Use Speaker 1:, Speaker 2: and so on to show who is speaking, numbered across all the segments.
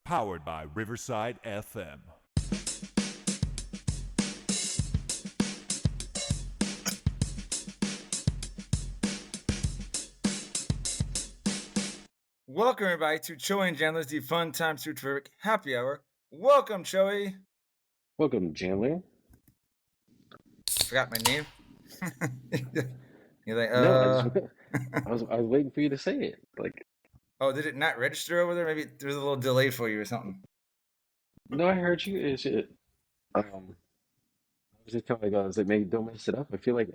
Speaker 1: Powered by Riverside FM.
Speaker 2: Welcome, everybody, to Choey and Jandler's The Fun Time Suit Happy Hour. Welcome, Choey.
Speaker 3: Welcome, Jandler.
Speaker 2: Forgot my name. You're like,
Speaker 3: No, I was waiting for you to say it. Like,
Speaker 2: oh, did it not register over there? Maybe there was a little delay for you or something.
Speaker 3: no, I heard you. I was just telling you, I was like, maybe don't mess it up. I feel like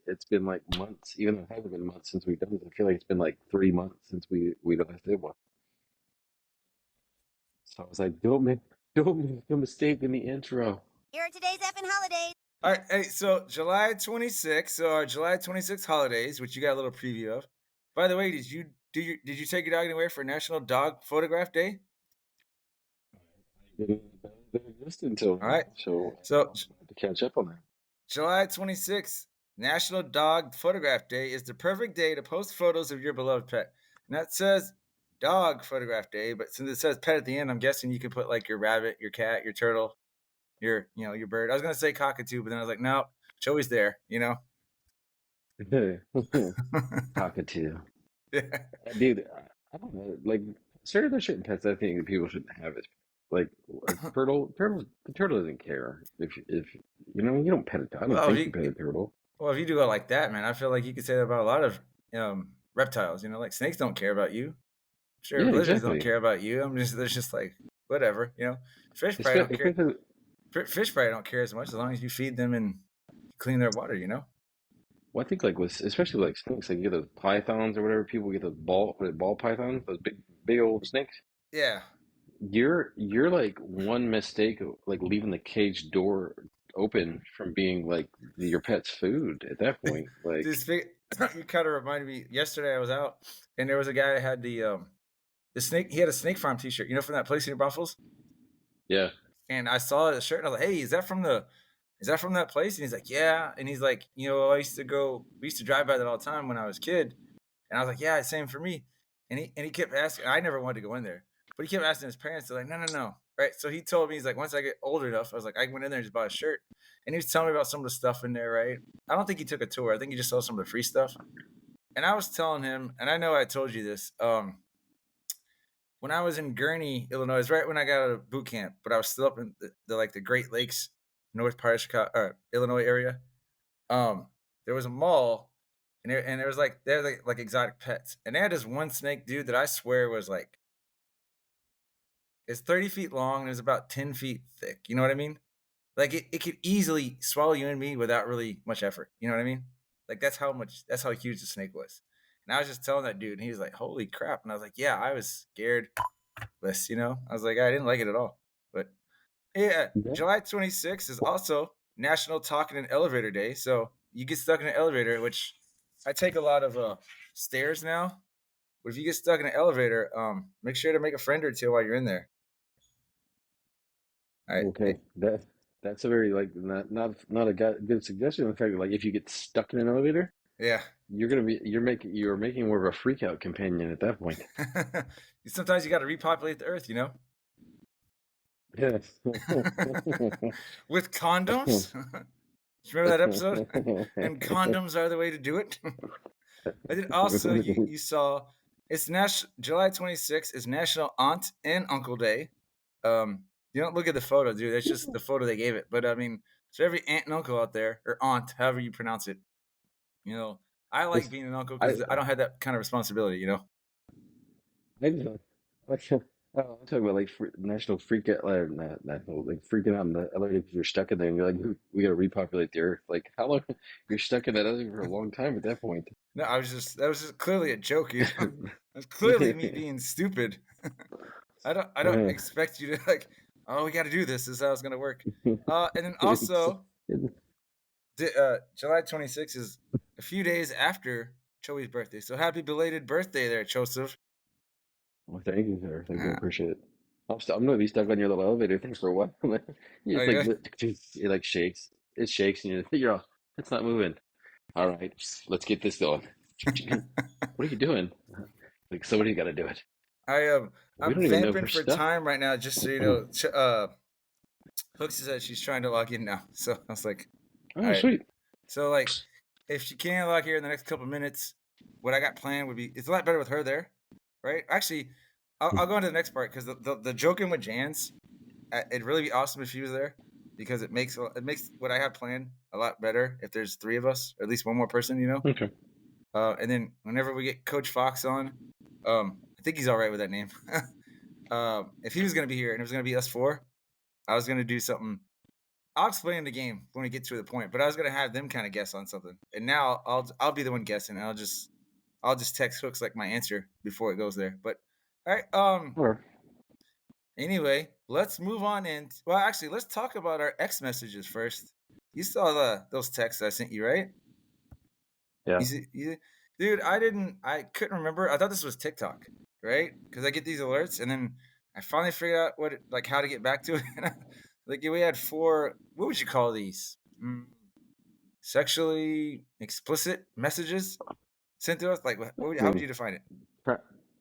Speaker 3: it's been like months, even though it hasn't been months since we've done this. I feel like it's been like 3 months since we last did one. So I was like, don't make a mistake in the intro.
Speaker 4: Here are today's effing holidays.
Speaker 2: All right, hey, so July 26th, so our July 26th holidays, which you got a little preview of. By the way, did you take your dog anywhere for National Dog Photograph Day?
Speaker 3: Didn't exist until
Speaker 2: All right,
Speaker 3: so
Speaker 2: so
Speaker 3: I have to catch up on that.
Speaker 2: July 26th, National Dog Photograph Day is the perfect day to post photos of your beloved pet. And that says Dog Photograph Day, but since it says pet at the end, I'm guessing you could put like your rabbit, your cat, your turtle, your bird. I was gonna say cockatoo, but then I was like, no, Joey's there,
Speaker 3: Cockatoo.
Speaker 2: Yeah.
Speaker 3: Dude, I don't know. Like, certain pets I think that people shouldn't have is like a turtle. The turtle doesn't care if you don't pet a dog. I don't
Speaker 2: Well,
Speaker 3: think you pet a turtle.
Speaker 2: Well, if you do go like that, man, I feel like you could say that about a lot of reptiles. Like snakes don't care about you. Sure,
Speaker 3: Yeah,
Speaker 2: lizards don't
Speaker 3: exactly.
Speaker 2: care about you. They're just like whatever. Fish probably don't care.
Speaker 3: Especially,
Speaker 2: Fish probably don't care as much as long as you feed them and clean their water.
Speaker 3: well, I think like with especially like snakes, like you get those pythons or whatever. People get those ball pythons, those big old snakes.
Speaker 2: Yeah.
Speaker 3: You're like one mistake of like leaving the cage door open from being like your pet's food at that point. Like,
Speaker 2: You kind of reminded me. Yesterday I was out and there was a guy that had the snake. He had a Snake Farm T-shirt. From that place in Brussels.
Speaker 3: yeah.
Speaker 2: And I saw the shirt and I was like, "Hey, is that from that place?" And he's like, "Yeah." And he's like, we used to drive by that all the time when I was a kid. And I was like, "Yeah, same for me." And he kept asking. I never wanted to go in there, but he kept asking his parents. They're like, "No." Right. So he told me, he's like, once I get older enough, I was like, I went in there and just bought a shirt. And he was telling me about some of the stuff in there, right? I don't think he took a tour. I think he just saw some of the free stuff. And I was telling him, and I know I told you this, when I was in Gurnee, Illinois, right when I got out of boot camp, but I was still up in the Great Lakes, north part of Chicago, Illinois area. There was a mall, and there was like exotic pets, and they had this one snake, dude, that I swear was like, it's 30 feet long and it's about 10 feet thick. You know what I mean? Like it could easily swallow you and me without really much effort. You know what I mean? Like that's how huge the snake was. And I was just telling that dude, and he was like, "Holy crap!" And I was like, "Yeah, I was scared." I was like, I didn't like it at all. But yeah,
Speaker 3: Yeah.
Speaker 2: July 26th is also National Talk in an Elevator Day. So you get stuck in an elevator, which I take a lot of stairs now. But if you get stuck in an elevator, make sure to make a friend or two while you're in there. All right.
Speaker 3: Okay, that's a very like not a good suggestion. In fact, like if you get stuck in an elevator,
Speaker 2: Yeah.
Speaker 3: you're making more of a freak out companion at that point.
Speaker 2: Sometimes you got to repopulate the earth,
Speaker 3: Yes.
Speaker 2: with condoms. Remember that episode? And condoms are the way to do it. And then also you saw it's July 26th is National Aunt and Uncle Day. You don't look at the photo, dude. That's just the photo they gave it. But so every aunt and uncle out there, or aunt, however you pronounce it, I like being an uncle
Speaker 3: I
Speaker 2: because I don't have that kind of responsibility.
Speaker 3: I just like I'm talking about like national freak out, not national like freaking out in the elevator because you're stuck in there and you're like we gotta repopulate the earth. Like how long you're stuck in that elevator for a long time at that point.
Speaker 2: No, that was just clearly a joke. That's clearly me being stupid. I don't expect you to like. Oh, we got to do this. This is how it's gonna work. And then also, July 26th is a few days after Choey's birthday. So happy belated birthday there, Joseph.
Speaker 3: Well, thank you, sir. Thank you. I appreciate it. I'm gonna be stuck on your little elevator thing for a while. You just it like shakes. It shakes and you're all, it's not moving. All right, let's get this going. What are you doing? Like somebody's got to do it.
Speaker 2: I'm
Speaker 3: don't even know if
Speaker 2: vamping
Speaker 3: we're
Speaker 2: for
Speaker 3: stuck.
Speaker 2: time right now, just so you know. Hooks said she's trying to log in now, so I was like,
Speaker 3: Oh,
Speaker 2: all right.
Speaker 3: sweet.
Speaker 2: So like, if she can log here in the next couple of minutes, what I got planned would be it's a lot better with her there, right? Actually, I'll go into the next part because the joking with Janz, it'd really be awesome if she was there because it makes what I have planned a lot better if there's three of us or at least one more person, you know.
Speaker 3: Okay.
Speaker 2: And then whenever we get Coach Fox on, I think he's all right with that name. If he was gonna be here and it was gonna be us four, I was gonna do something. I'll explain the game when we get to the point, but I was gonna have them kind of guess on something, and now I'll be the one guessing. And I'll just text Hooks like my answer before it goes there. But all right,
Speaker 3: Or
Speaker 2: anyway, let's move on and well, actually, let's talk about our X messages first. You saw those texts I sent you, right?
Speaker 3: yeah.
Speaker 2: Dude, I couldn't remember. I thought this was TikTok, right? Because I get these alerts, and then I finally figured out how to get back to it. Like we had 4. What would you call these? Sexually explicit messages sent to us. Like,
Speaker 3: I
Speaker 2: how would
Speaker 3: mean,
Speaker 2: you define it?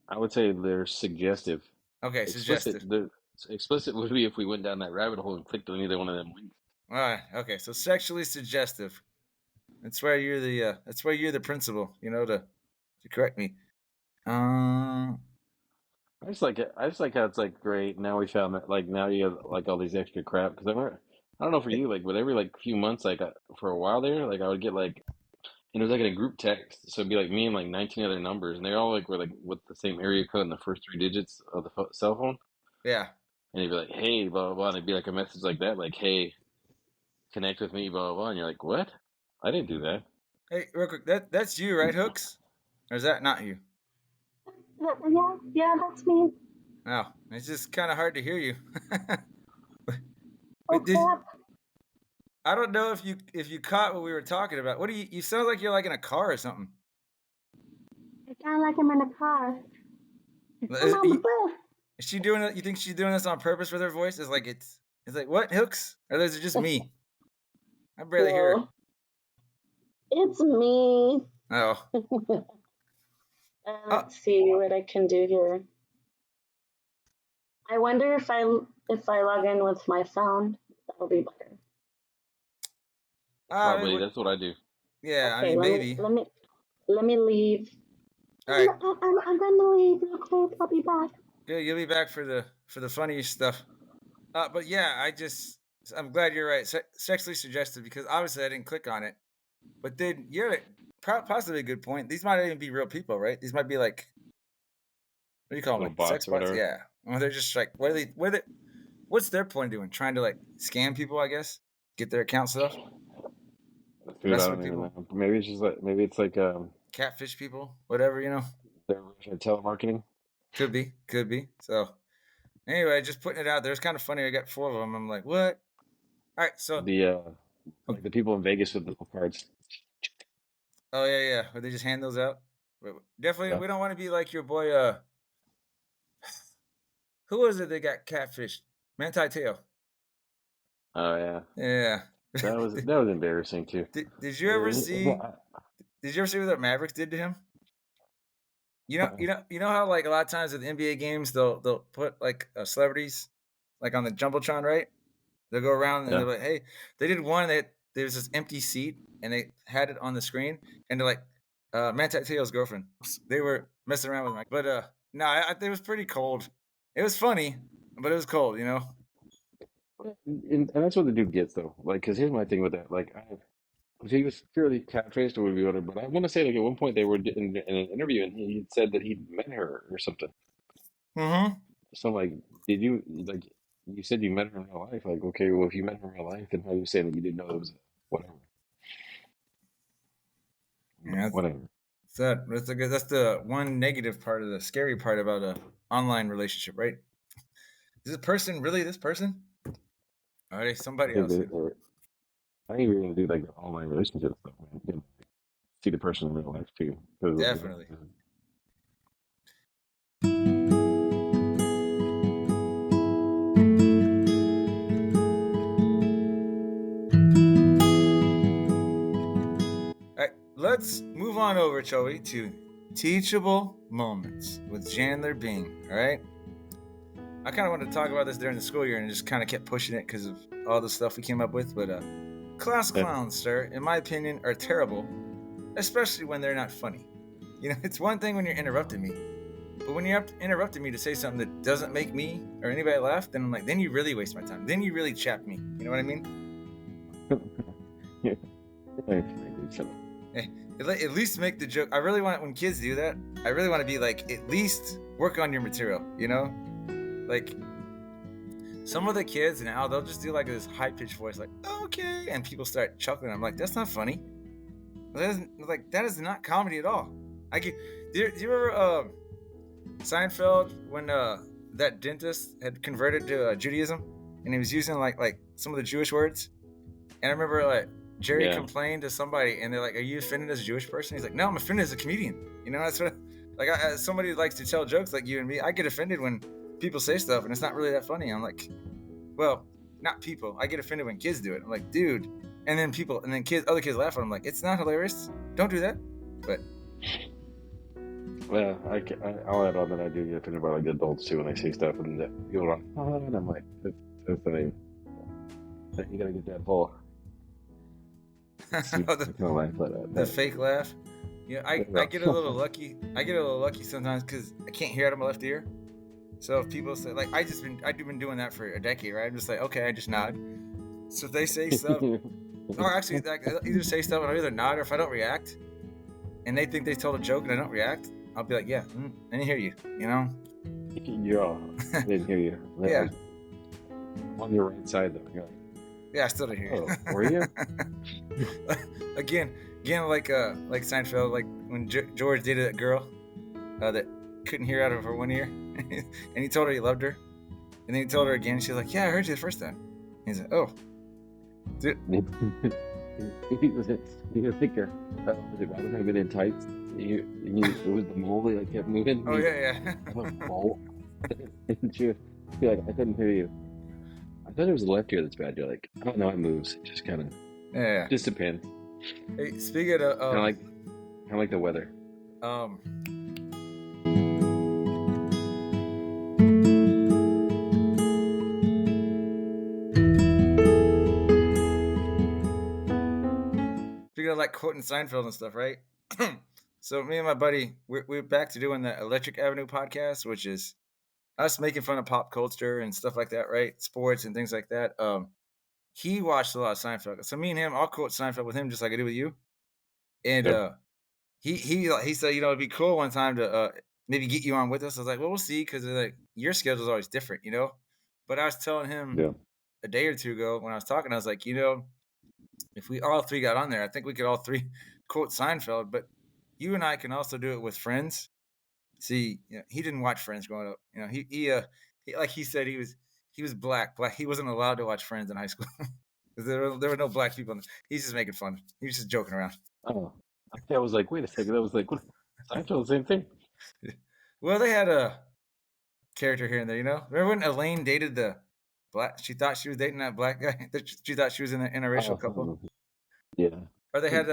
Speaker 3: I would say they're suggestive.
Speaker 2: Okay,
Speaker 3: Explicit.
Speaker 2: suggestive.
Speaker 3: Explicit would be if we went down that rabbit hole and clicked on either one of them links.
Speaker 2: All right. Okay, so sexually suggestive. That's why you're the principal. You know to correct me.
Speaker 3: I just like it. I just like how it's like great. Now we found that like now you have like all these extra crap because I don't know for you like with every like few months like for a while there like I would get like and it was like in a group text so it'd be like me and like 19 other numbers and they all like were like with the same area code in the first 3 digits of the cell phone
Speaker 2: Yeah.
Speaker 3: and it'd be like hey blah blah blah and it'd be like a message like that like hey connect with me blah blah blah and you're like what I didn't do that.
Speaker 2: Hey, real quick, that's you, right, Hooks? Or is that not you?
Speaker 5: Yeah, that's me.
Speaker 2: No, it's just kind of hard to hear you.
Speaker 5: Oh crap!
Speaker 2: I don't know if you caught what we were talking about. What do you sound like you're like in a car or something.
Speaker 5: I sound like I'm in a car.
Speaker 2: Is,
Speaker 5: I'm on the bus.
Speaker 2: is she doing it? You think she's doing this on purpose with her voice? It's like what, Hooks? Or is it just me? I barely hear her.
Speaker 5: No, it's me.
Speaker 2: Oh.
Speaker 5: Let's see what I can do here. I wonder if I log in with my phone, that'll be better.
Speaker 3: Probably that's what I do.
Speaker 2: Yeah,
Speaker 5: Okay,
Speaker 2: I mean maybe.
Speaker 5: Let me leave.
Speaker 2: All right.
Speaker 5: I'm gonna leave real quick. I'll be back.
Speaker 2: Good, you'll be back for the funny stuff. But yeah, I'm glad you're right. Sexually suggestive because obviously I didn't click on it. But then you're possibly a good point. These might not even be real people, right? These might be like, what do you call them? Like
Speaker 3: bots
Speaker 2: sex
Speaker 3: or
Speaker 2: bots?
Speaker 3: whatever.
Speaker 2: Yeah. Well, they're just like, what's their point of doing? Trying to like scam people, I guess. Get their account stuff.
Speaker 3: Dude,
Speaker 2: Mess
Speaker 3: I
Speaker 2: with
Speaker 3: don't even
Speaker 2: people.
Speaker 3: know. Maybe it's like
Speaker 2: Catfish people, whatever, you know.
Speaker 3: their version of telemarketing.
Speaker 2: Could be. So anyway, just putting it out there. It's kind of funny. I got 4 of them. I'm like, what? All right, so
Speaker 3: Like the people in Vegas with the cards.
Speaker 2: oh yeah. Where they just hand those out. But definitely,
Speaker 3: Yeah.
Speaker 2: we don't want to be like your boy. Who was it that got catfished? Manti Te'o.
Speaker 3: Oh yeah.
Speaker 2: Yeah.
Speaker 3: That was embarrassing too.
Speaker 2: Did you ever see? Did you ever see what the Mavericks did to him? You know how like a lot of times with NBA games they'll put like celebrities like on the jumbotron, right? They'll go around and
Speaker 3: Yeah.
Speaker 2: they're like, hey, they did one that there's this empty seat and they had it on the screen and they're like, Manti Te'o's girlfriend. They were messing around with Mike, but no, I think it was pretty cold. It was funny, but it was cold, you know.
Speaker 3: And that's what the dude gets though. Like, cause here's my thing with that. Like, he was purely catfished or whatever. But I want to say like at one point they were in an interview and he had said that he'd met her or something.
Speaker 2: Mm-hmm.
Speaker 3: So I'm like, did you like? You said you met her in real life. Like, okay, well if you met her in real life, then how are you saying that you didn't know it was whatever?
Speaker 2: Yeah,
Speaker 3: Whatever.
Speaker 2: that's the one negative part of the scary part about a online relationship, right? Is this person really this person? Or are they somebody else?
Speaker 3: I think we're gonna do like the online relationship stuff, man. You can see the person in real life too.
Speaker 2: Definitely. All right, let's move on over, Choey, to Teachable Moments with Jandler Bing, all right? I kind of wanted to talk about this during the school year and just kind of kept pushing it because of all the stuff we came up with. But class clowns, sir, in my opinion, are terrible, especially when they're not funny. You know, it's one thing when you're interrupting me, but when you're interrupting me to say something that doesn't make me or anybody laugh, then I'm like, then you really waste my time. Then you really chap me. You know what I mean? At least make the joke. I really want, when kids do that, I really want to be like, at least work on your material, you know? Like, some of the kids now, they'll just do like this high-pitched voice, like, okay, and people start chuckling. I'm like, that's not funny. That is not comedy at all. Do you remember Seinfeld when that dentist had converted to Judaism and he was using like some of the Jewish words? And I remember like Jerry complained to somebody and they're like, are you offended as a Jewish person? He's like, no, I'm offended as a comedian. You know, that's what, like, somebody who likes to tell jokes like you and me, I get offended when people say stuff and it's not really that funny. I'm like, well, not people. I get offended when kids do it. I'm like, dude. And then other kids laugh at it. I'm like, it's not hilarious. Don't do that. But
Speaker 3: well, I'll add on that I do get offended by like adults too when I say stuff and people are like, oh, and I'm like, that's the name. You gotta get that whole.
Speaker 2: The fake laugh. Yeah, I get a little lucky. I get a little lucky sometimes because I can't hear out of my left ear. So if people say, like, I've been doing that for a decade, right? I'm just like, okay, I just nod. So if they say stuff, or actually, like, I'll either say stuff and I'll either nod, or if I don't react, and they think they told a joke and I don't react, I'll be like, yeah, I didn't hear you, you know?
Speaker 3: Yeah, I didn't hear you.
Speaker 2: Yeah.
Speaker 3: On your right side, though. You're like,
Speaker 2: yeah, I still didn't hear you.
Speaker 3: Oh, were you?
Speaker 2: Again, like Seinfeld, like when George dated that girl that couldn't hear out of her one ear, and he told her he loved her, and then he told her again, and she's like, yeah, I heard you the first time. He's like, oh, dude.
Speaker 3: You think was it Robin had been in tights? It was the mole that kept moving.
Speaker 2: Oh yeah.
Speaker 3: Mole. And she would be like, I couldn't hear you. I thought it was the left ear that's bad. You're like, I don't know, it moves. It just kind of, just depends.
Speaker 2: Hey, speaking of,
Speaker 3: kind of like the weather.
Speaker 2: Speaking of like quoting Seinfeld and stuff, right? So me and my buddy, we're back to doing the Electric Avenue podcast, which is us making fun of pop culture and stuff like that, right? Sports and things like that. He watched a lot of Seinfeld. So me and him, I'll quote Seinfeld with him just like I do with you. And he said, you know, it'd be cool one time to maybe get you on with us. I was like, well, we'll see, because like your schedule's always different, you know? But I was telling him a day or two ago when I was talking, I was like, you know, if we all three got on there, I think we could all three quote Seinfeld, but you and I can also do it with Friends. See, you know, he didn't watch Friends growing up. You know, he like he said, he was black. He wasn't allowed to watch Friends in high school. there were no black people. He's just making fun. He was just joking around.
Speaker 3: Oh, I was like, wait a second. That was like, what? Seinfeld, the same thing.
Speaker 2: Well, they had a character here and there, you know. Remember when Elaine dated the black? She thought she was dating that black guy. She thought she was in an interracial couple.
Speaker 3: Yeah.
Speaker 2: Or they had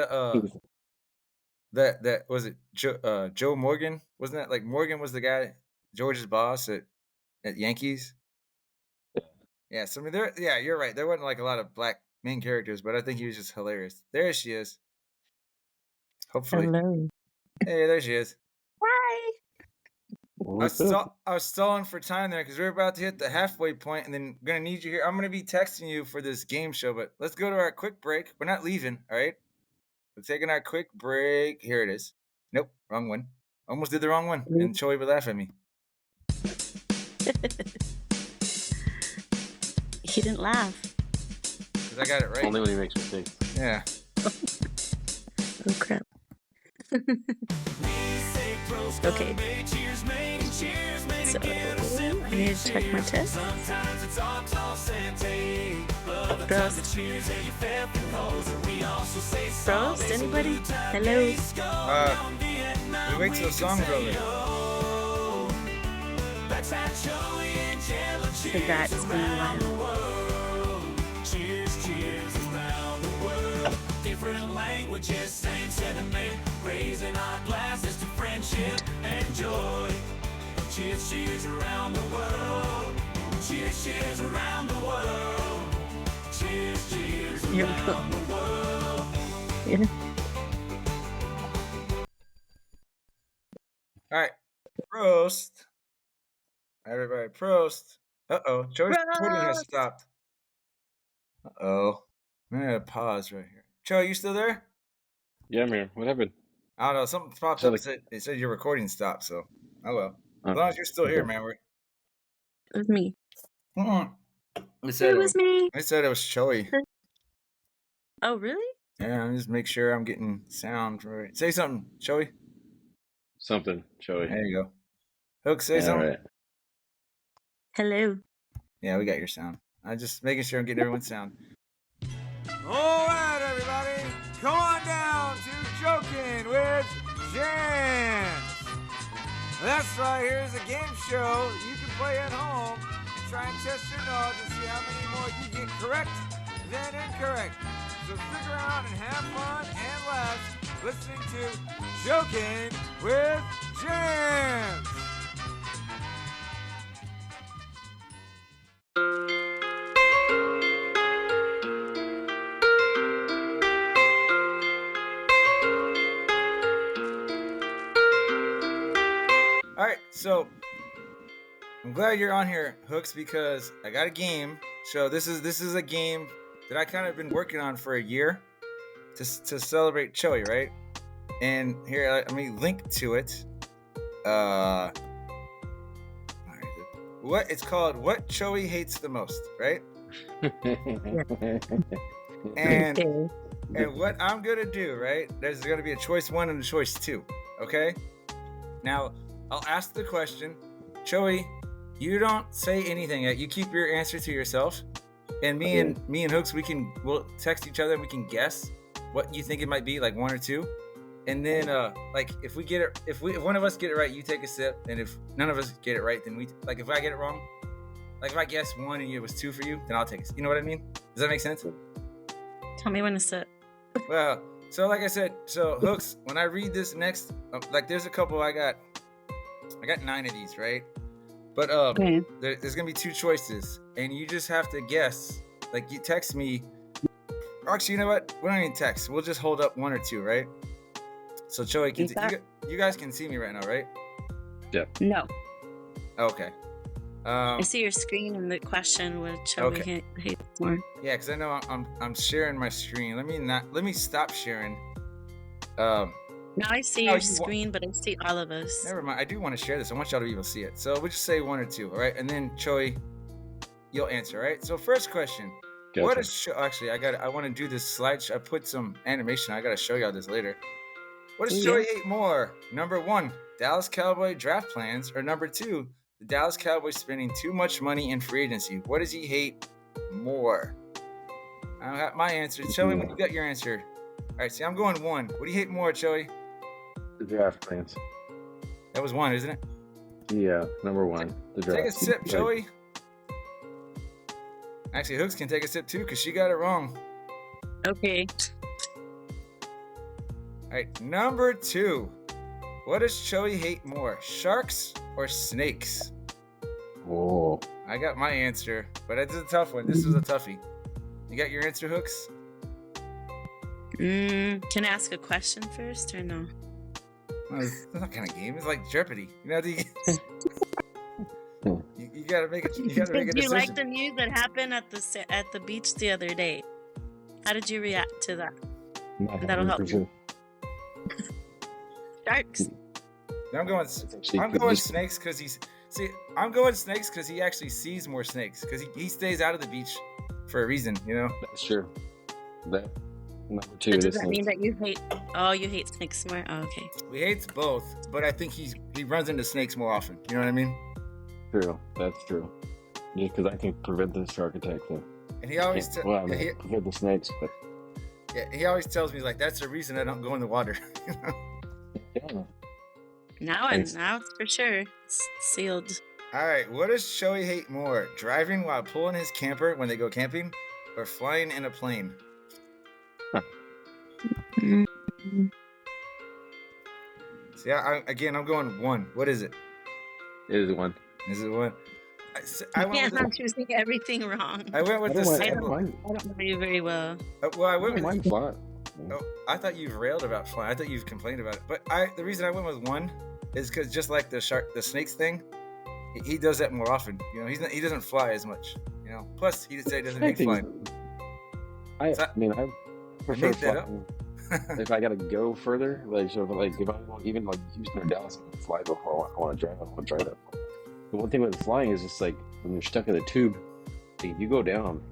Speaker 2: that was it. Joe Morgan, wasn't that like Morgan was the guy, George's boss at Yankees? Yeah. So I mean, you're right. There wasn't like a lot of black main characters, but I think he was just hilarious. There she is. Hopefully.
Speaker 6: Hello.
Speaker 2: Hey, there she is.
Speaker 6: Hi.
Speaker 2: I was stalling for time there because we're about to hit the halfway point, and then I'm gonna need you here. I'm gonna be texting you for this game show, but let's go to our quick break. We're not leaving, all right? We're taking our quick break. Here it is. Nope, wrong one. Almost did the wrong one, and Choey would laugh at me.
Speaker 6: He didn't laugh.
Speaker 2: Because I got it right.
Speaker 3: Only when he makes mistakes.
Speaker 2: Yeah.
Speaker 6: Oh, crap. Okay. So, I need to check my test. Bros, anybody? Hello?
Speaker 2: We wait till the song's over.
Speaker 6: So that's been a while.
Speaker 7: Different languages, same sentiment. Raising our glasses to friendship and joy. Cheers, cheers around the world. Cheers, cheers around the world. Cheers, cheers
Speaker 6: Here we go.
Speaker 7: around the world.
Speaker 6: Yeah.
Speaker 2: All right. Prost. Everybody, prost. Uh-oh. Joey's recording has
Speaker 6: Prost.
Speaker 2: stopped. Uh-oh. I'm going to pause right here. Joey, you still there?
Speaker 3: Yeah, man. What happened?
Speaker 2: I don't know. Something popped
Speaker 3: So
Speaker 2: up.
Speaker 3: like-
Speaker 2: It said your recording stopped, so oh well. As
Speaker 3: Okay.
Speaker 2: long as you're still here,
Speaker 3: Okay.
Speaker 2: man.
Speaker 6: It was me.
Speaker 2: It
Speaker 6: was me.
Speaker 2: I said it was Choey.
Speaker 6: Oh, really?
Speaker 2: Yeah, I'm just make sure I'm getting sound right. Say something, Choey.
Speaker 3: Something, Choey.
Speaker 2: There you go. Hook, say
Speaker 3: All
Speaker 2: something.
Speaker 3: right.
Speaker 6: Hello.
Speaker 2: Yeah, we got your sound. I'm just making sure I'm getting everyone's sound.
Speaker 8: All right, everybody, come on down to Jokin with Janz. That's right, here's a game show you can play at home and try and test your knowledge and see how many more you get correct than incorrect. So stick around and have fun and laugh listening to Jokin with Janz.
Speaker 2: All right, so I'm glad you're on here, Hooks, because I got a game. So this is a game that I kind of been working on for a year to celebrate Choey, right? And here, let me link to it. All right, what it's called? What Choey hates the most, right? And
Speaker 6: Okay.
Speaker 2: and what I'm gonna do, right? There's gonna be a choice 1 and a choice 2. Okay. Now I'll ask the question, Choey. You don't say anything yet. You keep your answer to yourself, and me and Hooks, we'll text each other and we can guess what you think it might be, like 1 or 2, and then like if one of us get it right, you take a sip, and if none of us get it right, then like if I get it wrong, like if I guess 1 and it was 2 for you, then I'll take it. You know what I mean? Does that make sense?
Speaker 6: Tell me when to sit.
Speaker 2: Well, so like I said, so Hooks, when I read this next, like there's a couple I got 9 of these, right? But
Speaker 6: Okay.
Speaker 2: there's gonna be 2 choices, and you just have to guess. Like you text me. Actually, you know what? We don't need text. We'll just hold up 1 or 2, right? So Choey, you guys can see me right now, right?
Speaker 6: No.
Speaker 2: Okay.
Speaker 6: I see your screen and the question which Choey
Speaker 2: Okay.
Speaker 6: hates more.
Speaker 2: Yeah, because I know I'm sharing my screen. Let me stop sharing.
Speaker 6: Now I see
Speaker 2: Oh,
Speaker 6: your
Speaker 2: you wa-
Speaker 6: screen, but I see all of us.
Speaker 2: Never mind. I do want to share this. I want y'all to be able to see it. So we'll just say 1 or 2, all right? And then Choey, you'll answer, all right? So first question.
Speaker 3: Gotcha.
Speaker 2: What is actually I want to do this slideshow. I put some animation. I gotta show y'all this later. What does
Speaker 6: Yeah.
Speaker 2: Choey hate more? Number 1, Dallas Cowboy draft plans, or number 2, the Dallas Cowboys spending too much money in free agency. What does he hate more? I got my answer. Choey, when you got your answer. All right, see, I'm going 1. What do you hate more, Choey?
Speaker 3: The draft plans.
Speaker 2: That was 1, isn't it?
Speaker 3: Yeah, number 1. The draft.
Speaker 2: Take a sip,
Speaker 3: Like,
Speaker 2: Choey. Actually, Hooks can take a sip too, because she got it wrong.
Speaker 6: Okay.
Speaker 2: All right, number 2. What does Choey hate more, sharks or snakes?
Speaker 3: Oh,
Speaker 2: I got my answer, but it's a tough one. This was a toughie. You got your answer, Hooks?
Speaker 6: Can I ask a question first or no?
Speaker 2: Well, it's not that kind of game. It's like Jeopardy. You know, you gotta make it. You gotta make a
Speaker 6: Did you
Speaker 2: decision.
Speaker 6: like the news that happened at the beach the other day? How did you react to that?
Speaker 3: not
Speaker 6: That'll help
Speaker 3: 100%.
Speaker 6: Sharks.
Speaker 2: I'm going.
Speaker 3: It's actually
Speaker 2: I'm
Speaker 3: good
Speaker 2: going
Speaker 3: just-
Speaker 2: snakes because I'm going snakes because he actually sees more snakes because he stays out of the beach for a reason. You know.
Speaker 3: That's true. That number 2.
Speaker 6: So
Speaker 3: it
Speaker 6: does
Speaker 3: is
Speaker 6: that mean
Speaker 3: snakes.
Speaker 6: that you hate? Oh, you hate snakes more. Oh, okay.
Speaker 2: We hates both, but I think he runs into snakes more often. You know what I mean?
Speaker 3: True. That's true. Just because I can prevent the shark attack thing.
Speaker 2: And he always
Speaker 3: Well, I mean, prevent the snakes, but
Speaker 2: he always tells me like that's the reason I don't go in the water.
Speaker 3: yeah.
Speaker 6: Now
Speaker 3: Thanks.
Speaker 6: now it's for sure. It's sealed.
Speaker 2: All right, what does Choey hate more? Driving while pulling his camper when they go camping, or flying in a plane?
Speaker 6: Mm.
Speaker 2: See, I'm going 1. What is it?
Speaker 3: It is 1.
Speaker 2: Is it 1? I went
Speaker 6: Yeah,
Speaker 2: with
Speaker 6: I'm choosing everything wrong.
Speaker 2: I went with
Speaker 3: I
Speaker 2: the
Speaker 3: don't mind. I
Speaker 2: same.
Speaker 3: don't mind.
Speaker 6: I don't know you very well.
Speaker 2: Well, I
Speaker 3: I
Speaker 2: went
Speaker 3: don't
Speaker 2: with.
Speaker 3: mind flying.
Speaker 2: Oh, I thought you've railed about flying. I thought you've complained about it. But the reason I went with 1 is because just like the snakes thing, he does that more often. You know, he doesn't fly as much. You know, plus he said he doesn't hate flying.
Speaker 3: I
Speaker 2: So
Speaker 3: mean, I prefer
Speaker 2: made that up.
Speaker 3: flying. If I gotta go further, like so, if I even like Houston or Dallas, I can fly before I want to drive. I want to drive that. The one thing with flying is just like when you're stuck in the tube, if you go down.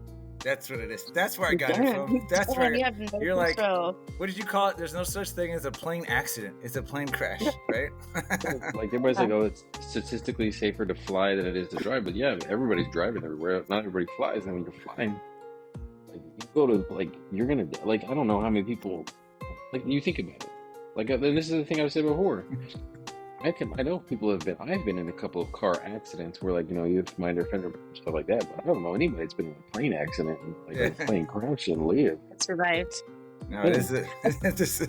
Speaker 2: That's what it is. That's where I got it from. That's where
Speaker 6: You have no
Speaker 2: you're like,
Speaker 6: control.
Speaker 2: what did you call it? There's no such thing as a plane accident. It's a plane crash, right?
Speaker 3: Like everybody's like, oh, it's statistically safer to fly than it is to drive. But yeah, everybody's driving everywhere. Not everybody flies. And when you're flying, like you go to like you're gonna like I don't know how many people like you think about it. Like and this is the thing I've said before. I know people I've been in a couple of car accidents where like you know you have minor fender and stuff like that. But I don't know anybody that's been in a plane accident and like a plane crash and live.
Speaker 6: I survived.
Speaker 2: No, it is. It's just,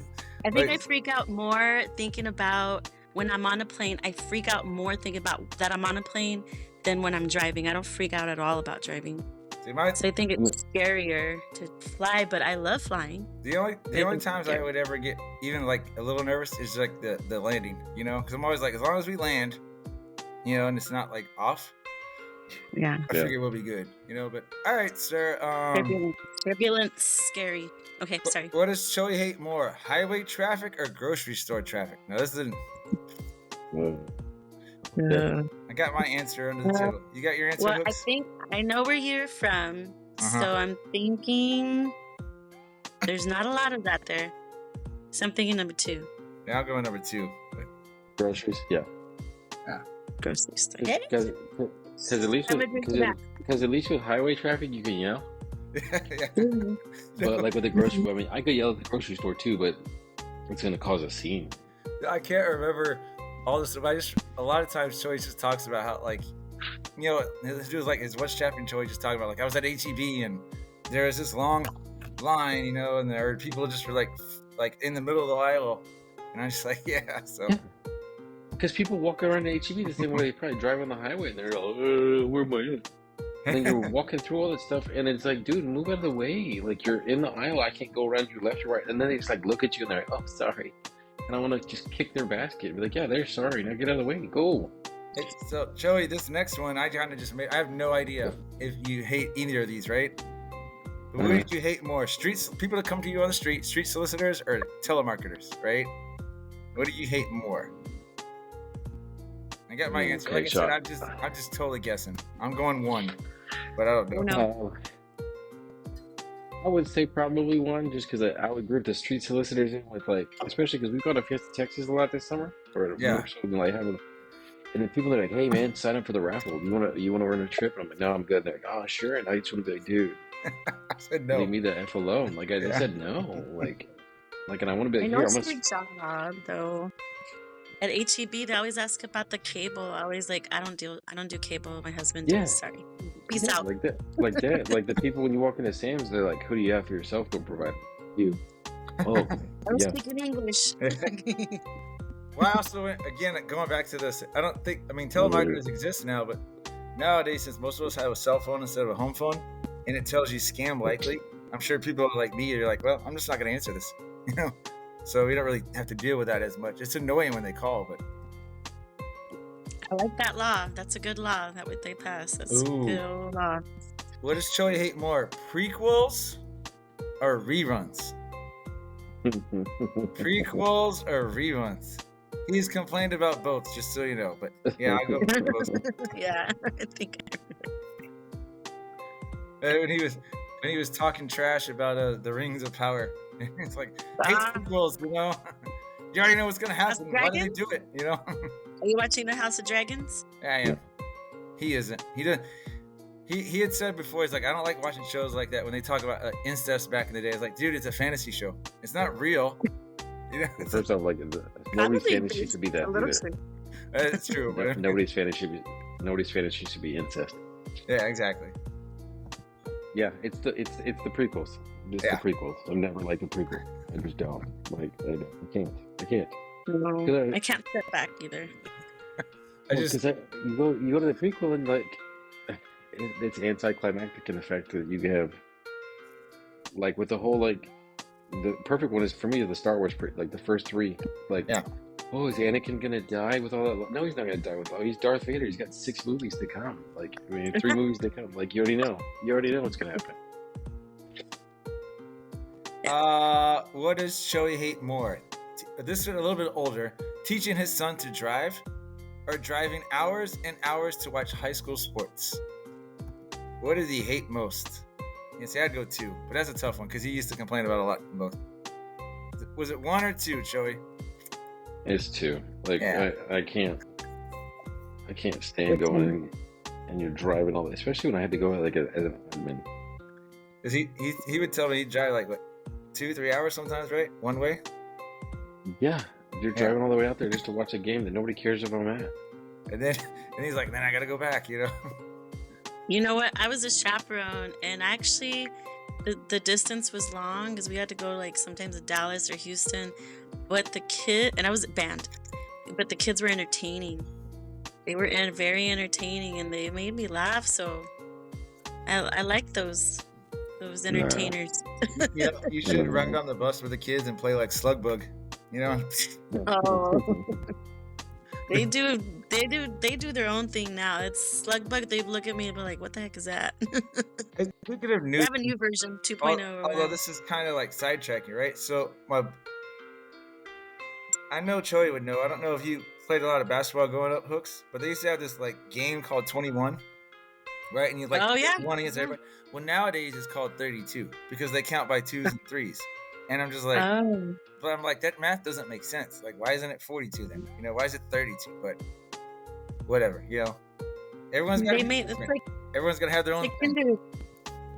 Speaker 6: I think I
Speaker 2: like,
Speaker 6: freak out more thinking about when I'm on a plane. I freak out more thinking about that I'm on a plane than when I'm driving. I don't freak out at all about driving.
Speaker 2: see,
Speaker 6: So I think it's scarier to fly, but I love flying.
Speaker 2: the only
Speaker 6: it's
Speaker 2: times I
Speaker 6: scary.
Speaker 2: would ever get even like a little nervous is like the landing, you know, because I'm always like, as long as we land, you know, and it's not like off,
Speaker 6: Yeah.
Speaker 2: I figure we'll be good, you know. But all right, sir.
Speaker 6: Turbulence, scary. Okay, sorry.
Speaker 2: What does Choey hate more, highway traffic or grocery store traffic? Now this is. I got my answer under the table. You got your answer,
Speaker 6: Well, I
Speaker 2: Hooks?
Speaker 6: think I know where you're from,
Speaker 2: Uh-huh.
Speaker 6: so I'm thinking there's not a lot of that there. So I'm thinking number 2,
Speaker 2: Yeah, I'll go with number 2. But
Speaker 3: Groceries, yeah.
Speaker 6: grocery store.
Speaker 3: Because at least
Speaker 6: I'm gonna drink that.
Speaker 3: because at least with highway traffic you can yell.
Speaker 2: yeah.
Speaker 3: But like with the grocery, I mean, I could yell at the grocery store too, but it's gonna cause a scene.
Speaker 2: I can't remember all this stuff. A lot of times Choey just talks about how like, you know, this dude was like his what's Chapter and Choey just talking about like I was at HEB and there was this long line, you know, and there were people just were like in the middle of the aisle, and I'm just like, yeah, so.
Speaker 3: Because people walk around the HEB the same way they probably drive on the highway, and they're like, where am I in? And then you're walking through all that stuff, and it's like, dude, move out of the way. Like, you're in the aisle. I can't go around you left or right. And then they just, like, look at you, and they're like, oh, sorry. And I want to just kick their basket. Be like, yeah, they're sorry. Now get out of the way. Go.
Speaker 2: So, Choey, this next one, I kind of just made. I have no idea if you hate either of these, right? But what did you hate more? People that come to you on the street, street solicitors, or telemarketers, right? What do you hate more? I got my answer.
Speaker 3: Okay,
Speaker 2: Like I
Speaker 3: so-
Speaker 2: said, I'm just totally guessing. I'm going 1, but I don't know.
Speaker 6: No.
Speaker 3: I would say probably 1, just because I would group the street solicitors in with, like, especially because we've gone to Fiesta, Texas a lot this summer. Or
Speaker 2: Yeah.
Speaker 3: more so than, like, having. And then people are like, "Hey man, sign up for the raffle. You want to run a trip?" And I'm like, "No, I'm good." And they're like, "Oh, sure." And I just want to be like, "Dude,
Speaker 2: I said no.
Speaker 3: leave me the f alone." Like I
Speaker 2: Yeah.
Speaker 3: said no. Like, and I want to be
Speaker 6: I
Speaker 3: like,
Speaker 6: know
Speaker 3: "Here,
Speaker 6: it's
Speaker 3: I'm
Speaker 6: a
Speaker 3: gonna."
Speaker 6: big job though. At HEB, they always ask about the cable. I always like, I don't do cable. My husband
Speaker 3: Yeah.
Speaker 6: does. Sorry. Peace
Speaker 3: Yeah,
Speaker 6: out.
Speaker 3: like that. Like the people when you walk into Sam's, they're like, "Who do you have for yourself? Go provide you." Oh,
Speaker 6: I was
Speaker 3: yeah.
Speaker 6: speaking English.
Speaker 2: Well, I also again going back to this. I mean, telemarketers exist now, but nowadays, since most of us have a cell phone instead of a home phone, and it tells you scam likely, I'm sure people like me are like, well, I'm just not going to answer this, you know. So we don't really have to deal with that as much. It's annoying when they call, but
Speaker 6: I like that law. That's a good law that they passed. That's a
Speaker 2: Ooh.
Speaker 6: good law.
Speaker 2: what does Choey hate more, prequels or reruns? Prequels or reruns? He's complained about both, just so you know. But yeah, I go with both.
Speaker 6: Yeah, I think.
Speaker 2: When he was talking trash about the Rings of Power, it's like hate prequels, you know. You already know what's gonna happen. Why do they do it? You know.
Speaker 6: Are you watching The House of Dragons?
Speaker 2: Yeah, I am. He isn't. He doesn't. He had said before, he's like, I don't like watching shows like that when they talk about incest back in the day. It's like, dude, it's a fantasy show. It's not real. You know, it's
Speaker 3: First off, like nobody's
Speaker 6: Probably
Speaker 3: fantasy should be that
Speaker 6: a little
Speaker 3: either.
Speaker 6: true.
Speaker 2: it's true, but
Speaker 3: Nobody's fantasy should be incest.
Speaker 2: yeah, exactly.
Speaker 3: Yeah, it's the prequels. Just
Speaker 2: Yeah.
Speaker 3: the prequels. I'm never like a prequel. I just don't. Like I can't.
Speaker 6: No, I can't step back either.
Speaker 2: I
Speaker 3: you go to the prequel and like it's anticlimactic in the fact that you have like with the whole like the perfect one is for me the Star Wars like the first three like
Speaker 2: Yeah.
Speaker 3: oh, is Anakin gonna die with all that? No, he's not gonna die with all. He's Darth Vader. He's got 6 movies to come. Like, I mean, 3 movies to come. Like, you already know. You already know what's gonna happen.
Speaker 2: what does Choey hate more? This is a little bit older. Teaching his son to drive, or driving hours and hours to watch high school sports. What does he hate most? You see, I'd go 2, but that's a tough one because he used to complain about a lot both. Was it 1 or 2, Choey?
Speaker 3: It's 2. Like,
Speaker 2: Yeah.
Speaker 3: I can't stand going and you're driving all that, especially when I had to go like as an admin.
Speaker 2: Cause he would tell me he'd drive like what 2-3 hours sometimes, right? One way.
Speaker 3: Yeah, you're driving all the way out there just to watch a game that nobody cares if I'm at.
Speaker 2: And he's like, then I gotta go back, you know.
Speaker 6: You know what? I was a chaperone, and actually, the distance was long because we had to go like sometimes to Dallas or Houston. But and I was at band, but the kids were entertaining. They were very entertaining, and they made me laugh. So I like those entertainers.
Speaker 2: Yeah, you should ride on the bus with the kids and play like Slug Bug, you know.
Speaker 6: Oh. They do their own thing now. It's Slug Bug. They look at me and be like, "What the heck is that?"
Speaker 2: Speaking of
Speaker 6: They have a new version, 2.0.
Speaker 2: Although this is kind of like sidetracking, right? So I know Choey would know. I don't know if you played a lot of basketball growing up, Hooks, but they used to have this like game called 21, right? And you like 1 against everybody. Well, nowadays it's called 32 because they count by 2s and 3s, and I'm just like, but I'm like that math doesn't make sense. Like, why isn't it 42 then? You know, why is it 32? But whatever, you know. Everyone's gonna have their own.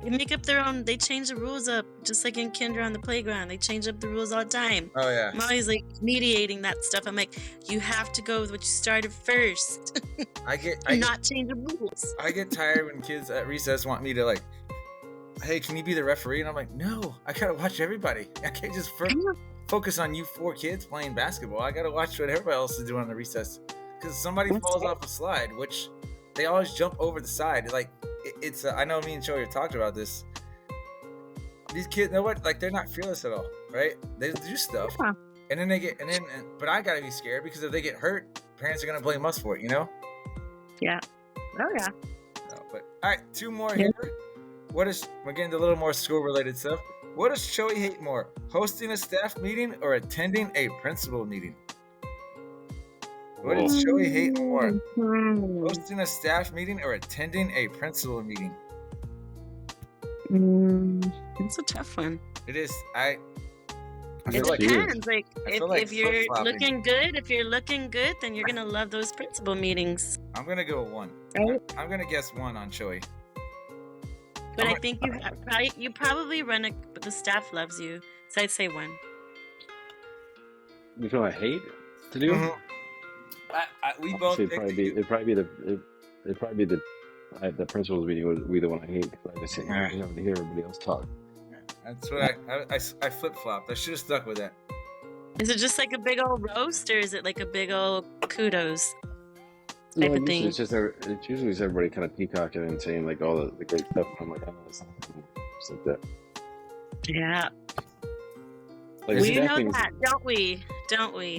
Speaker 6: They make up their own. They change the rules up, just like in kinder on the playground. They change up the rules all the time.
Speaker 2: Oh yeah.
Speaker 6: I'm always like mediating that stuff. I'm like, you have to go with what you started first. Not change the rules.
Speaker 2: I get tired when kids at recess want me to like, hey, can you be the referee? And I'm like, no, I gotta watch everybody. I can't just focus on you 4 kids playing basketball. I gotta watch what everybody else is doing on the recess. Because somebody falls off a slide, which they always jump over the side. Like it's I know me and Choey talked about this. These kids, know what? Like they're not fearless at all, right? They do stuff, and then but I gotta be scared because if they get hurt, parents are gonna blame us for it, you know?
Speaker 6: Yeah. Oh yeah.
Speaker 2: No, but all right, 2 more here. We're getting into a little more school-related stuff. What does Choey hate more, hosting a staff meeting or attending a principal meeting? What does Choey hate more, hosting a staff meeting or attending a principal meeting?
Speaker 6: It's a tough one.
Speaker 2: It is.
Speaker 6: It depends. Like if you're looking good, then you're gonna love those principal meetings.
Speaker 2: I'm gonna go 1.
Speaker 6: Right?
Speaker 2: I'm gonna guess 1 on Choey.
Speaker 6: But I think you probably run but the staff loves you, so I'd say 1.
Speaker 3: You know what I hate to do?
Speaker 2: Mm-hmm. We both.
Speaker 3: It'd probably be the principal's meeting would be the one I hate because I just sit here and to hear everybody else talk.
Speaker 2: That's what I flip flopped. I should have stuck with that.
Speaker 6: Is it just like a big old roast, or is it like a big old kudos type of thing?
Speaker 3: It's usually everybody kind of peacocking and saying like all the great stuff. And I'm like, oh, it's not just like that.
Speaker 6: Yeah.
Speaker 3: Like,
Speaker 6: we know that, don't we?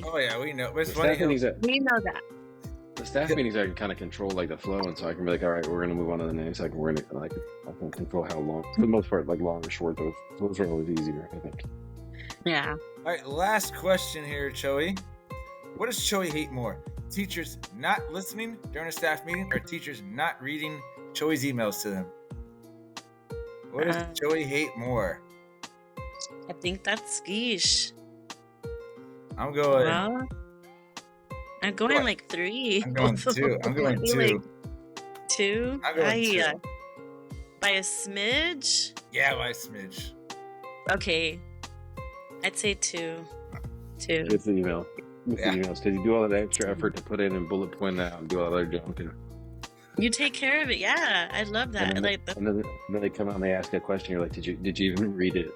Speaker 2: Oh yeah, we know. It's
Speaker 6: funny. We know that.
Speaker 3: The staff meetings I can kind of control like the flow, and so I can be like, all right, we're gonna move on to the next. I can control how long. For the most part, like long or short, those are always easier, I think.
Speaker 6: Yeah.
Speaker 2: All right, last question here, Choey. What does Choey hate more? Teachers not listening during a staff meeting, or teachers not reading Choey's emails to them? What does Choey hate more?
Speaker 6: I think that's Geesh.
Speaker 2: I'm going.
Speaker 6: Well, I'm going like 3.
Speaker 2: I'm going 2. I'm going 2.
Speaker 6: Like 2?
Speaker 2: I'm going 2.
Speaker 6: By a smidge?
Speaker 2: Yeah, by a smidge.
Speaker 6: Okay. I'd say 2. 2.
Speaker 3: It's the email. It's the emails, because you do all that extra effort to put in and bullet point out and do all that other junk.
Speaker 6: You take care of it, yeah. I love that.
Speaker 3: And then they come out and they ask a question. You're like, did you even read it?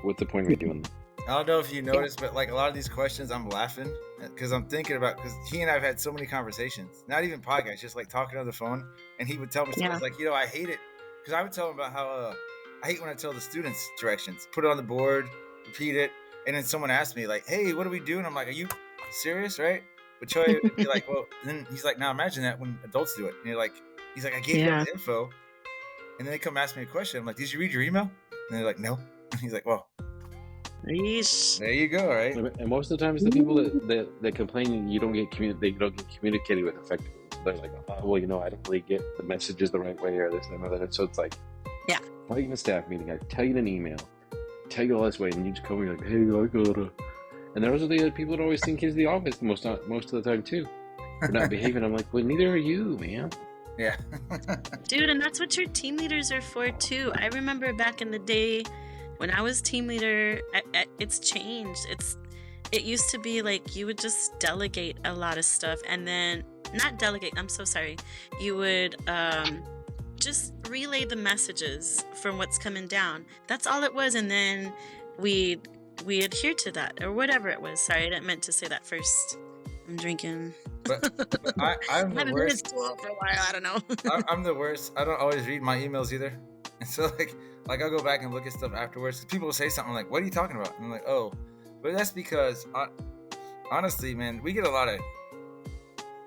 Speaker 3: What's the point of doing that?
Speaker 2: I don't know if you noticed, but like a lot of these questions, I'm laughing because I'm thinking about because he and I've had so many conversations, not even podcasts, just like talking on the phone, and he would tell me stuff
Speaker 6: Yeah.
Speaker 2: like, I hate it because I would tell him about how I hate when I tell the students directions, put it on the board, repeat it, and then someone asked me like, "Hey, what are we doing?" I'm like, "Are you serious, right?" But Choey would be like, "Well," then he's like, "Now imagine that when adults do it." And he's like, "I gave you all
Speaker 6: Yeah.
Speaker 2: the info," and then they come ask me a question. I'm like, "Did you read your email?" And they're like, "No." And he's like, "Well,
Speaker 6: Yeesh.
Speaker 2: there you go, right?"
Speaker 3: And most of the time, it's the people that complain you don't get they don't get communicated with effectively. So they're like, oh, well, I don't really get the messages the right way or this and that. So it's like,
Speaker 6: Yeah.
Speaker 3: like in a staff meeting, I tell you in an email, tell you all this way, and you just come and you're like, hey, I gotta. And those are the people that always think he's the office most of the time too. We're not behaving. I'm like, well, neither are you, man.
Speaker 2: Yeah.
Speaker 6: Dude, and that's what your team leaders are for too. I remember back in the day when I was team leader, it's changed. It used to be like you would just delegate a lot of stuff, and then not delegate. I'm so sorry. You would just relay the messages from what's coming down. That's all it was, and then we adhere to that or whatever it was. Sorry, I didn't meant to say that first. I'm drinking.
Speaker 2: But I'm
Speaker 6: I
Speaker 2: the
Speaker 6: haven't been in
Speaker 2: worst.
Speaker 6: school for a while. I don't know.
Speaker 2: I'm the worst. I don't always read my emails either. And so like I'll go back and look at stuff afterwards. People will say something like, "What are you talking about?" And I'm like, "Oh," but that's because honestly, man, we get a lot of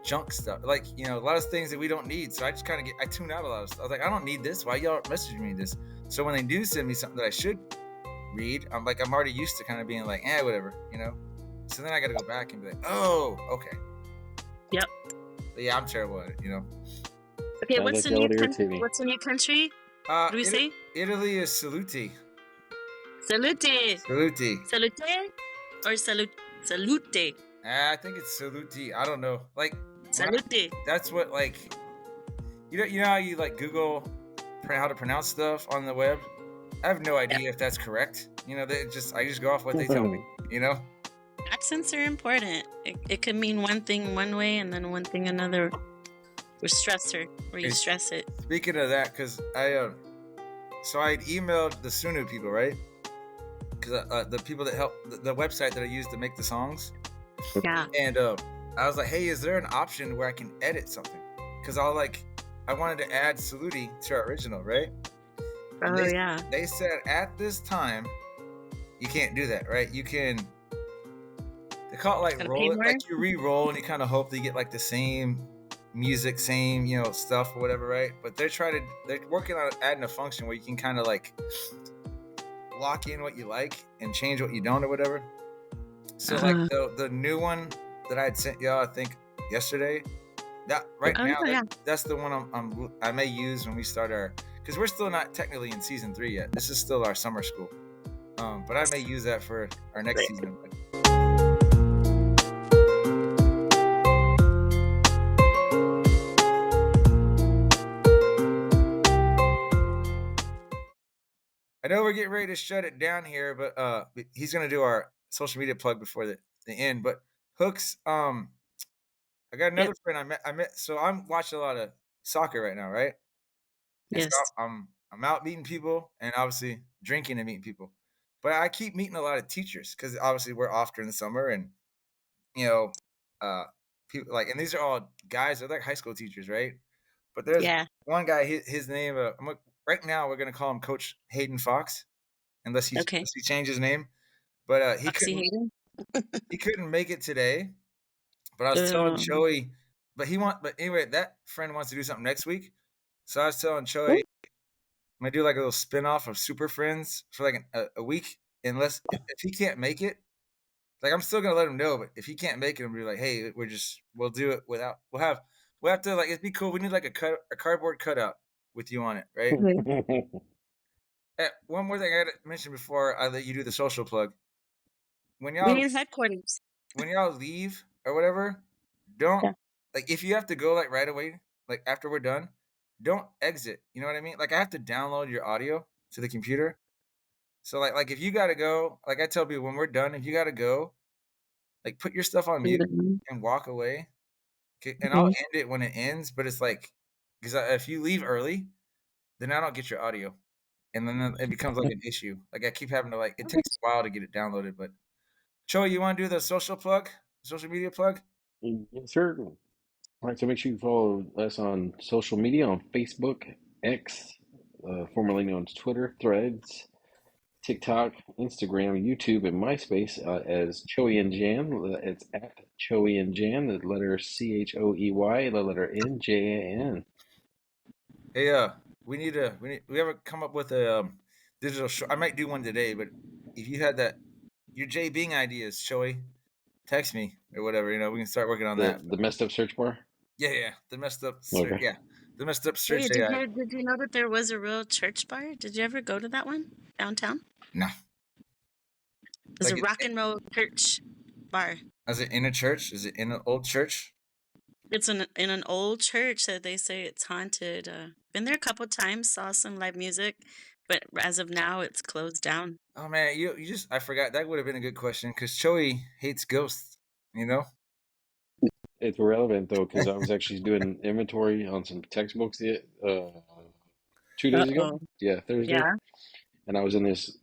Speaker 2: junk stuff. Like a lot of things that we don't need. So I just kind of I tune out a lot of stuff. I was like, I don't need this. Why y'all messaging me this? So when they do send me something that I should read, I'm already used to kind of being like, whatever, So then I got to go back and be like, oh, okay.
Speaker 6: Yep.
Speaker 2: But yeah, I'm terrible at it,
Speaker 6: Okay,
Speaker 3: Sounds
Speaker 6: what's
Speaker 3: like
Speaker 6: in your
Speaker 3: y'all
Speaker 6: country?
Speaker 3: irritate me.
Speaker 6: What's in your country? What do we say?
Speaker 2: Italy is saluti.
Speaker 6: Salute.
Speaker 2: Saluti.
Speaker 6: Salute or salute?
Speaker 2: I think it's saluti. I don't know. Like
Speaker 6: Salute.
Speaker 2: that's what you know how you Google how to pronounce stuff on the web. I have no idea if that's correct. I just go off what they tell me.
Speaker 6: Accents are important. It could mean one thing one way and then one thing another. Or stressor, where you stress it.
Speaker 2: Speaking of that, because I had emailed the Sunu people, right? Because the people that help the website that I use to make the songs.
Speaker 6: Yeah.
Speaker 2: And I was like, hey, is there an option where I can edit something? Because I wanted to add Saluti to our original, right? And they said at this time, you can't do that, right? You can. They call it roll it, like you re-roll and you kind of hope that you get the same music, same stuff or whatever, right? But they're working on adding a function where you can kind of lock in what you like and change what you don't or whatever. So the new one that I had sent y'all, I think yesterday, that now that's the one I may use when we start because we're still not technically in season 3 yet. This is still our summer school, but I may use that for our next season. I know we're getting ready to shut it down here, but he's gonna do our social media plug before the end. But Hooks, I got another friend I met. So I'm watching a lot of soccer right now, right? And
Speaker 6: Yes.
Speaker 2: so I'm out meeting people and obviously drinking and meeting people. But I keep meeting a lot of teachers because obviously we're off during the summer and people and these are all guys, they're like high school teachers, right? But there's one guy, his name, right now we're gonna call him Coach Hayden Fox, unless he changed his name. But he couldn't make it today. But I was telling Choey, but anyway, that friend wants to do something next week. So I was telling Choey, I'm gonna do a little spin-off of Super Friends for a week, unless if he can't make it. I'm still gonna let him know, but if he can't make it, I'm gonna be like, hey, we'll do it without. We'll have to it'd be cool. We need a cardboard cutout with you on it, right? One more thing I gotta mention before I let you do the social plug. We need
Speaker 6: headquarters.
Speaker 2: When y'all leave or whatever, don't if you have to go right away, after we're done, don't exit. You know what I mean? I have to download your audio to the computer. So if you gotta go, I tell people when we're done, if you gotta go, put your stuff on mute and walk away. And I'll end it when it ends, but it's because if you leave early, then I don't get your audio. and then it becomes like an issue. Like I keep having to like it takes a while to get it downloaded. But Choey, you want to do the social media plug?
Speaker 3: Yes, sir. All right, so make sure you follow us on social media on Facebook, X, formerly known as Twitter, Threads, TikTok, Instagram, YouTube, and MySpace as Choey and Jan. It's at Choey and Jan, the letter CHOEY, the letter NJAN.
Speaker 2: Hey, we haven't come up with a digital show. I might do one today, but if you had your J Bing ideas, Choey, text me or whatever. We can start working on that.
Speaker 3: The messed up search bar?
Speaker 2: Yeah, the messed up.
Speaker 3: Okay.
Speaker 2: Yeah, the messed up search
Speaker 6: Hey,
Speaker 2: AI.
Speaker 6: did you know that there was a real church bar? Did you ever go to that one downtown?
Speaker 2: No.
Speaker 6: There's
Speaker 2: Like
Speaker 6: a rock and roll church bar.
Speaker 2: Is it in a church? Is it in an old church?
Speaker 6: It's in an old church that they say it's haunted. Been there a couple times, saw some live music, but as of now, it's closed down.
Speaker 2: Oh man, you just I forgot that would have been a good question because Choey hates ghosts.
Speaker 3: It's relevant though because I was actually doing inventory on some textbooks 2 days ago. Yeah, Thursday.
Speaker 6: Yeah.
Speaker 3: And I was in this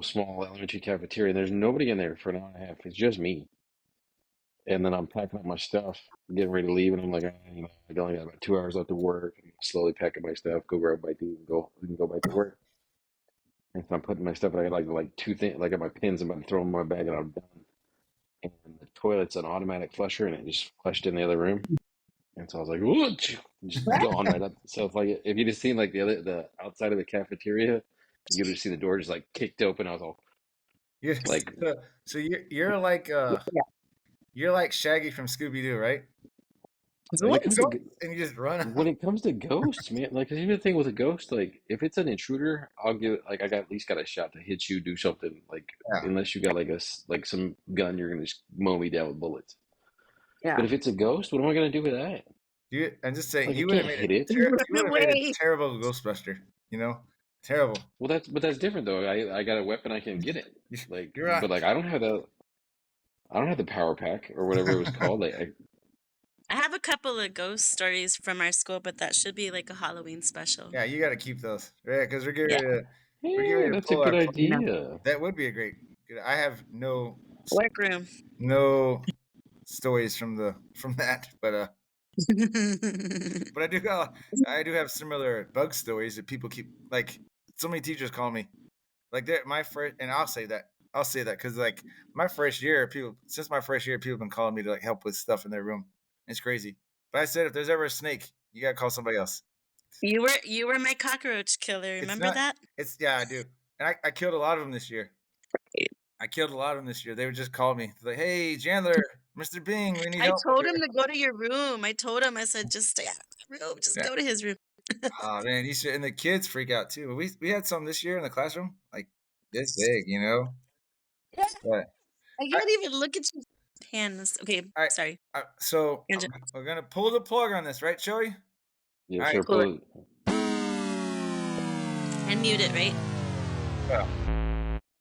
Speaker 3: small elementary cafeteria, and there's nobody in there for an hour and a half. It's just me. And then I'm packing up my stuff, getting ready to leave, and I'm like, I only got about 2 hours left of work. I'm slowly packing my stuff, go grab my tea, and go back to work. And so I'm putting my stuff, and I got like two things, like I got my pins, I'm about to throw them in my bag, and I'm done. And the toilet's an automatic flusher, and it just flushed in the other room. And so I was like, "Whoa," just gone right up. So if like if you just seen like the outside of the cafeteria, you would just see the door just like kicked open. I was all like,
Speaker 2: so you're like you're like Shaggy from Scooby Doo, right?
Speaker 3: when it comes to
Speaker 2: And you just run.
Speaker 3: when it comes to ghosts, man, like 'cause even the thing with a ghost, like if it's an intruder, I'll give it like I got at least got a shot to hit you, do something like
Speaker 2: Yeah.
Speaker 3: unless you got like some gun, you're gonna just mow me down with bullets.
Speaker 6: Yeah.
Speaker 3: But if it's a ghost, what am I gonna do with that?
Speaker 2: I'm just saying
Speaker 3: Like,
Speaker 2: you
Speaker 3: I
Speaker 2: would have
Speaker 3: can't
Speaker 2: made
Speaker 3: hit it.
Speaker 2: you would
Speaker 6: No
Speaker 2: have made a
Speaker 6: way.
Speaker 2: terrible Ghostbuster. Terrible.
Speaker 3: Well, that's different though. I got a weapon, I can get it. Like,
Speaker 2: You're right.
Speaker 3: but like I don't have the power pack or whatever it was called. Like,
Speaker 6: I have a couple of ghost stories from our school, but that should be like a Halloween special.
Speaker 2: Yeah, you got to keep those, right? Because we're getting
Speaker 6: Yeah.
Speaker 2: ready we're getting ready to
Speaker 3: that's a
Speaker 2: pull
Speaker 3: good
Speaker 2: our.
Speaker 3: idea.
Speaker 2: That would be a great. I have no
Speaker 6: Workroom.
Speaker 2: stories from that, but I do have similar bug stories that people keep like. So many teachers call me, like they're my first, and I'll say that because like my first year, people have been calling me to like help with stuff in their room. It's crazy. But I said if there's ever a snake, you gotta call somebody else.
Speaker 6: You were my cockroach killer. Remember that?
Speaker 2: I do, and I killed a lot of them this year. They would just call me like, "Hey, Jandler, Mr. Bing, we need
Speaker 6: I
Speaker 2: help."
Speaker 6: told him to go to your room. I said, just stay out of the room. Just go to his room.
Speaker 2: Oh man, and the kids freak out too. We had some this year in the classroom, like this big,
Speaker 6: Yeah.
Speaker 2: But
Speaker 6: I can't even look at your hands. Okay, sorry.
Speaker 2: So we're gonna pull the plug on this, right, Choey?
Speaker 3: Yeah,
Speaker 2: All
Speaker 3: sure.
Speaker 2: right,
Speaker 6: And mute it, right?
Speaker 2: Yeah.